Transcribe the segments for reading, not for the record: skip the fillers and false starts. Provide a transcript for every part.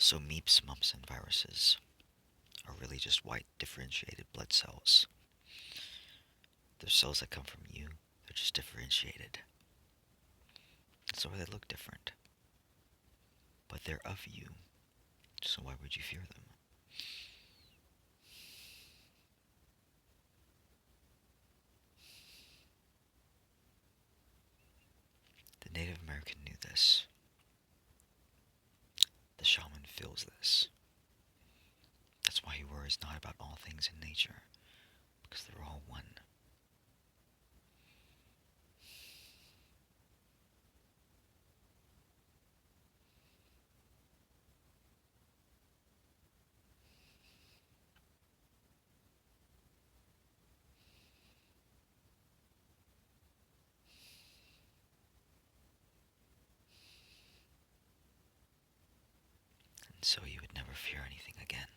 So meeps, mumps, and viruses are really just white differentiated blood cells. They're cells that come from you. They're just differentiated. So they look different. But they're of you. So why would you fear them? The Native American knew this. The shaman feels this. That's why he worries not about all things in nature, because they're all one. And so you would never fear anything again.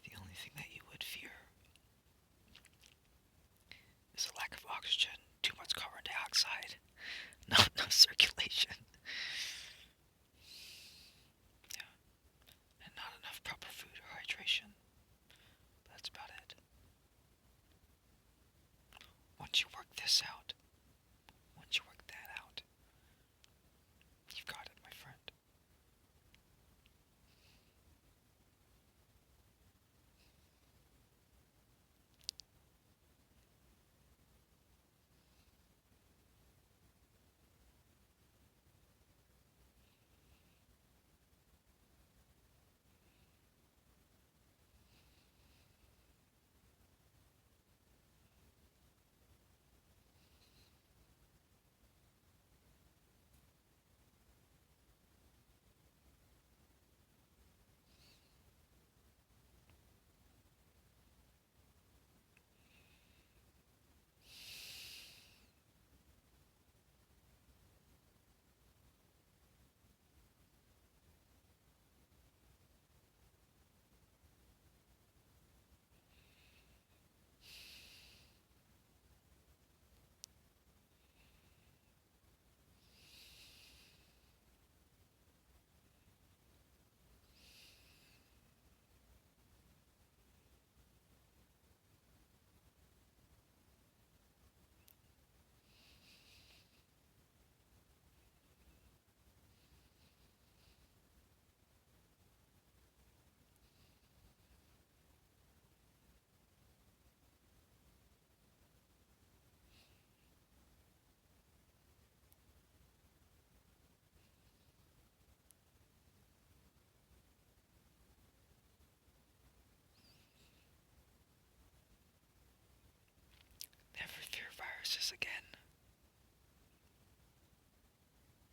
The only thing that you would fear is a lack of oxygen, too much carbon dioxide, no circulation, yeah, and not enough proper food or hydration. That's about it. Once you work this out, once you work that out, you've got it, my friend. Never fear viruses again.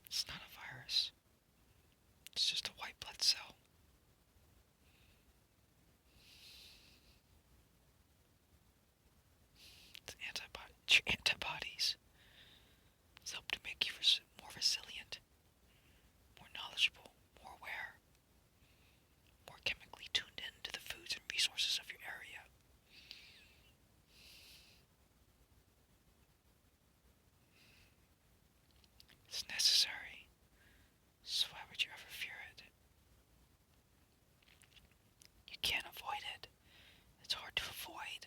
It's not a virus. It's just a white blood cell. It's antibodies. It's helped to make you more resilient, more knowledgeable, more aware, more chemically tuned in to the foods and resources of your area. It's necessary, so why would you ever fear it? You can't avoid it. It's hard to avoid.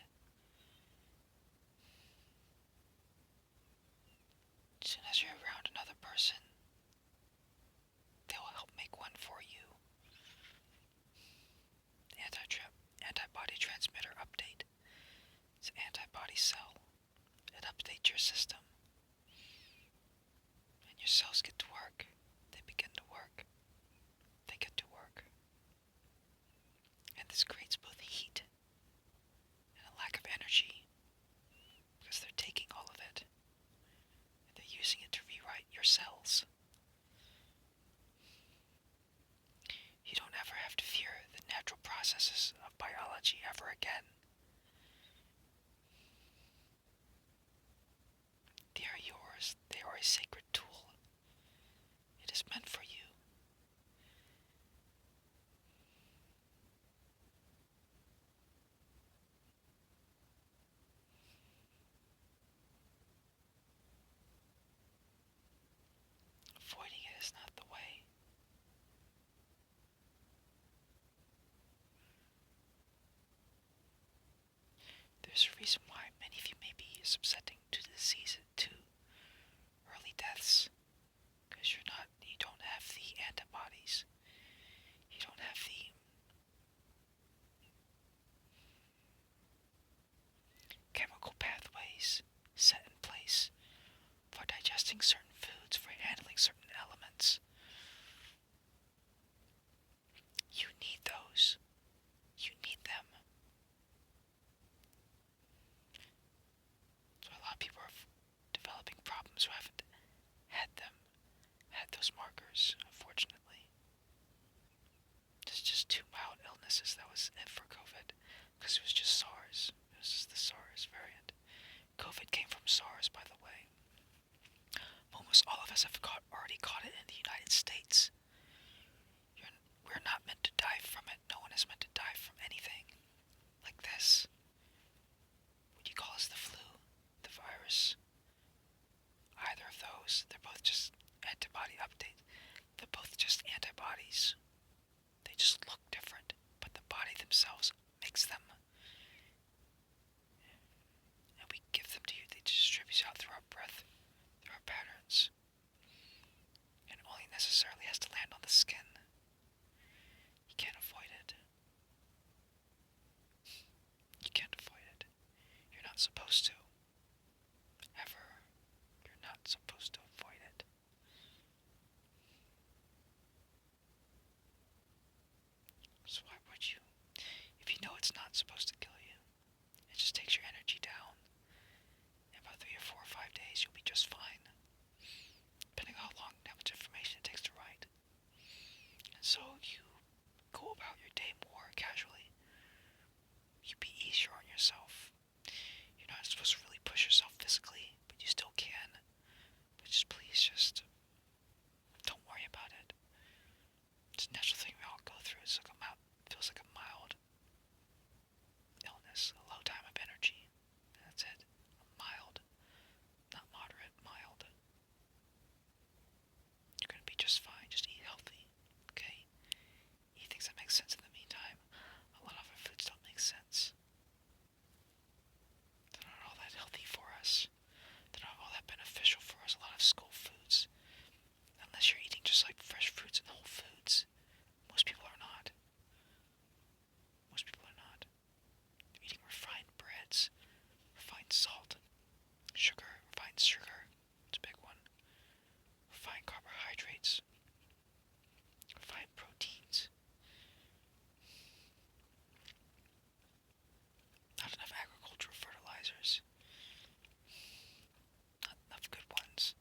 As soon as you're around another person, they will help make one for you. Antibody transmitter update. It's an antibody cell. It updates your system. a sacred tool. It is meant for you. Avoiding it is not the way. There's a reason why many of you may be subsetting to the disease, to early deaths, because you don't have the antibodies. You don't have the chemical pathways set in place for digesting certain foods, for handling certain elements. You need those. You need them. So a lot of people are developing problems who haven't had them, had those markers, unfortunately. There's just two mild illnesses that was it for COVID, because it was just SARS. It was just the SARS variant. COVID came from SARS, by the way. Almost all of us have already caught it in the United States. We're not meant to die from it. No one is meant to die from anything like this. What do you call this? The flu? The virus? Either of those. They're both just antibody update. They're both just antibodies. They just look different, but the body themselves makes them. And we give them to you. They distribute out through our breath, through our patterns. And only necessarily has to land on the skin. You can't avoid it. You can't avoid it. You're not supposed to. Ever. You're not supposed to avoid it. So why would you? If you know it's not supposed to kill you, it just takes your energy down. In about 3 or 4 or 5 days, you'll be just fine. Depending on how much information it takes to write. And so you go about your day more casually. You be easier on yourself. You're not supposed to really push yourself physically, but you still can. But just please, just don't worry about it. It's a natural thing we all go through. It's like feels like a mild illness, a low time of energy. That's it. Mild, not moderate, mild. You're gonna be just fine. Just eat healthy, okay? Eat things that make sense in the meantime. A lot of our foods don't make sense. They're not all that healthy for us. They're not all that beneficial for us. A lot of school foods, unless you're eating just like fresh fruits and whole foods, most people are not. Most people are not. They're eating refined breads, refined salt, refined sugar. It's a big one. Refined carbohydrates, refined proteins. Not enough agricultural fertilizers. Not enough good ones.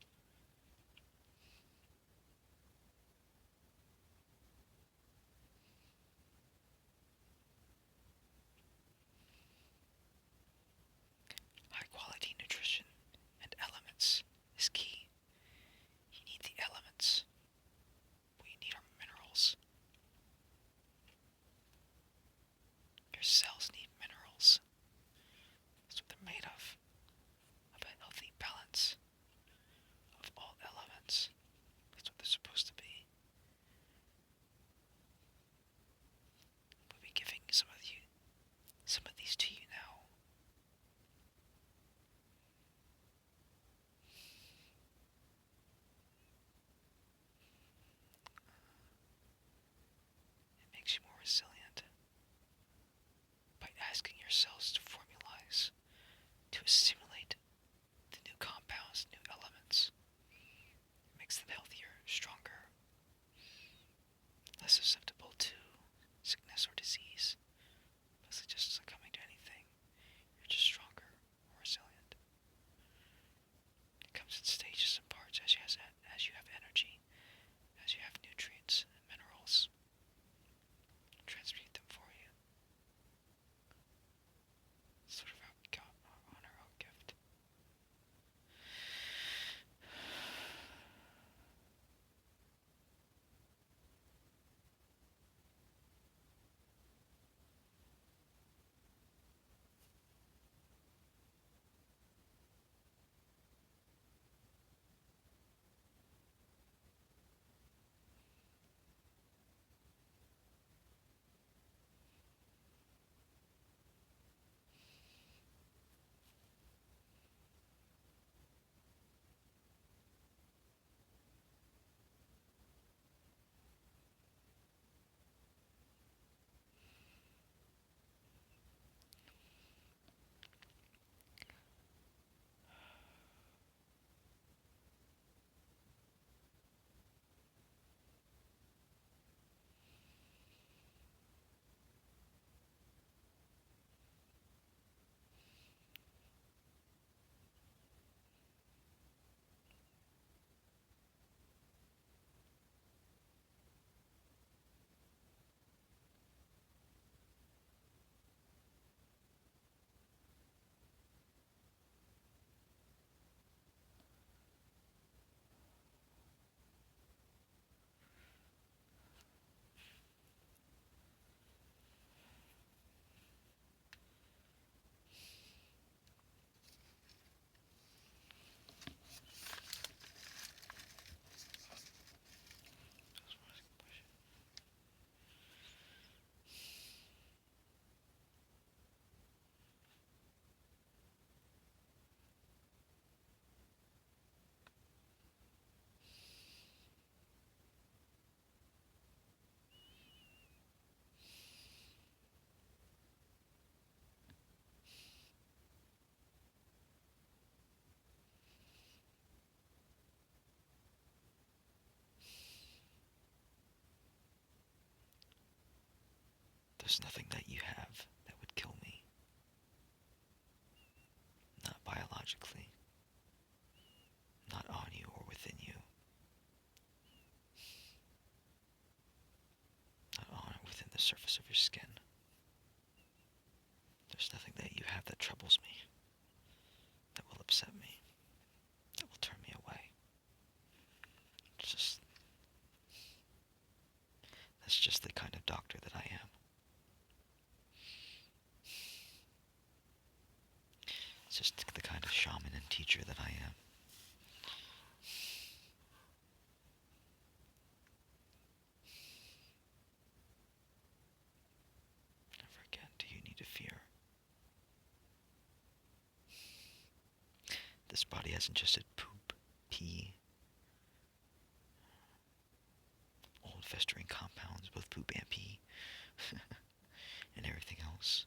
There's nothing that you have that would kill me. Not biologically. Not on you or within you. Not on or within the surface of your skin. There's nothing that you have that troubles me, that will upset me, that will turn me away. That's just the kind of doctor that I am. It's just the kind of shaman and teacher that I am. Never again do you need to fear. This body has ingested poop, pee, old festering compounds, both poop and pee, and everything else.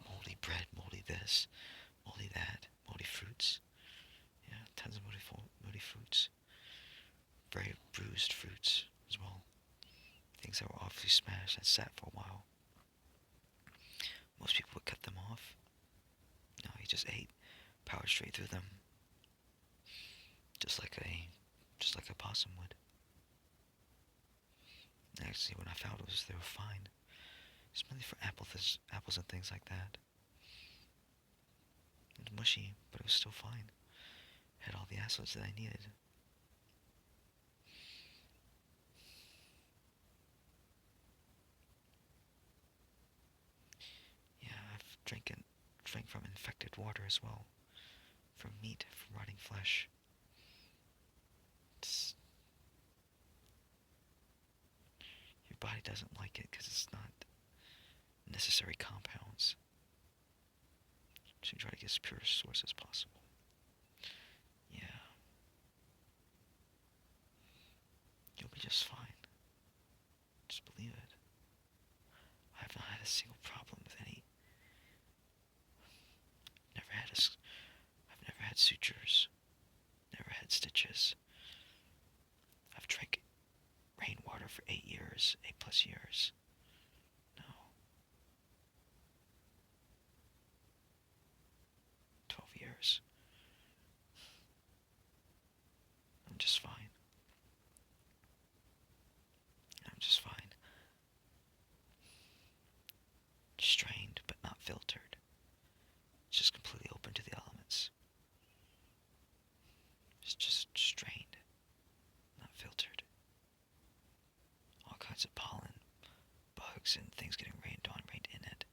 Moldy bread, moldy this, moldy that, moldy fruits. Yeah, tons of moldy fruits. Very bruised fruits as well. Things that were obviously smashed and sat for a while. Most people would cut them off. No, he just ate, powered straight through them. Just like a possum would. Actually, when I found it, they were fine. It's mainly for apples and things like that. It was mushy, but it was still fine. Had all the acids that I needed. Yeah, I've drank from infected water as well. From meat, from rotting flesh. Your body doesn't like it because it's not necessary compounds. So you try to get as pure a source as possible. Yeah. You'll be just fine. Just believe it. I've not had a single problem with any. I've never had sutures. Never had stitches. I've drank rainwater for 8 years, 8+ years. No. 12 years. I'm just fine. I'm just fine. Strained, but not filtered. It's just completely open to the elements. It's just strained, not filtered. All kinds of pollen, bugs, and things getting rained in it.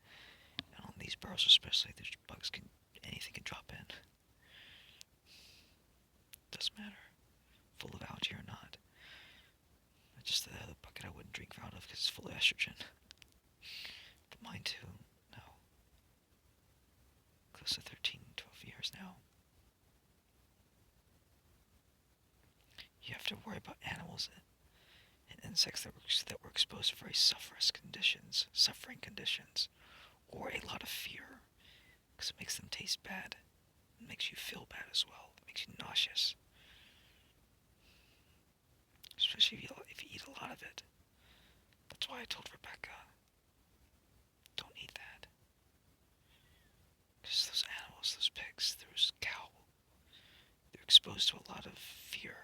And on these burrows especially, there's bugs anything can drop in. Doesn't matter, full of algae or not. Just the other bucket I wouldn't drink out of because it's full of estrogen. But mine too, no. Close to 13, 12 years now. You have to worry about animals and insects that were exposed to very suffering conditions, or a lot of fear, because it makes them taste bad. It makes you feel bad as well. It makes you nauseous. Especially if you eat a lot of it. That's why I told Rebecca, don't eat that. Because those animals, those pigs, those cow, they're exposed to a lot of fear.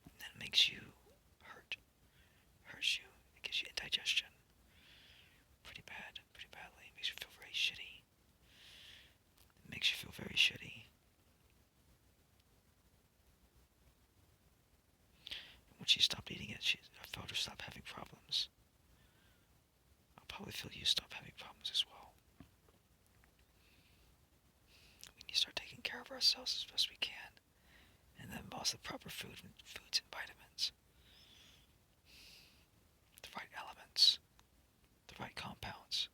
And that makes you hurts you. It gives you indigestion. Pretty badly. It makes you feel very shitty. When she stopped eating it, I felt her stop having problems. I'll probably feel you stop having problems as well. We need to start taking care of ourselves as best we can. And then boss the proper foods and vitamins. The right elements. The right compounds.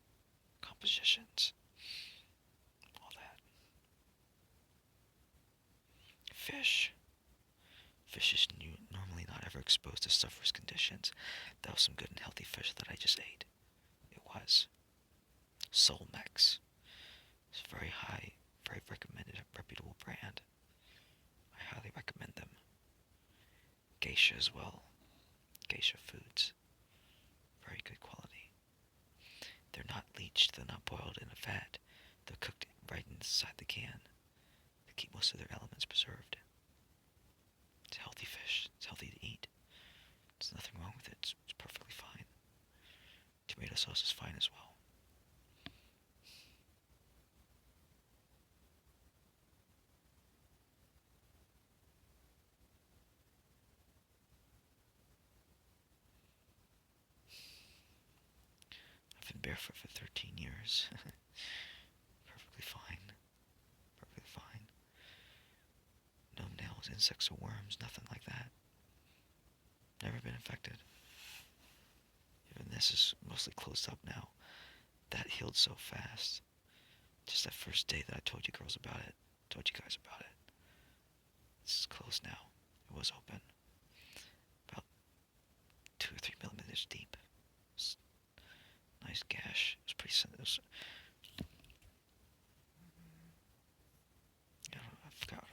Compositions. All that. Fish is normally not ever exposed to sufferer's conditions. That was some good and healthy fish that I just ate. It was. Solmex. It's very high, very recommended, reputable brand. I highly recommend them. Geisha as well. Geisha foods. Very good quality. They're not leached, they're not boiled in a fat. They're cooked right inside the can. They keep most of their elements preserved. It's healthy fish. It's healthy to eat. There's nothing wrong with it. It's perfectly fine. Tomato sauce is fine as well. I've been barefoot for 13 years. Perfectly fine. Perfectly fine. No nails, insects, or worms. Nothing like that. Never been infected. Even this is mostly closed up now. That healed so fast. Just that first day that I told you girls about it. Told you guys about it. It's closed now. It was open. About 2 or 3 millimeters deep. It's a nice gash. It was pretty sensitive. I forgot.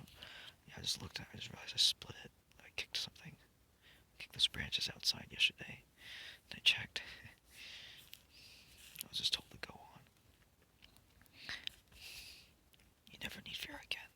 Yeah, I just looked at it. I just realized I split it. I kicked something. Kicked those branches outside yesterday. And I checked. I was just told to go on. You never need fear again.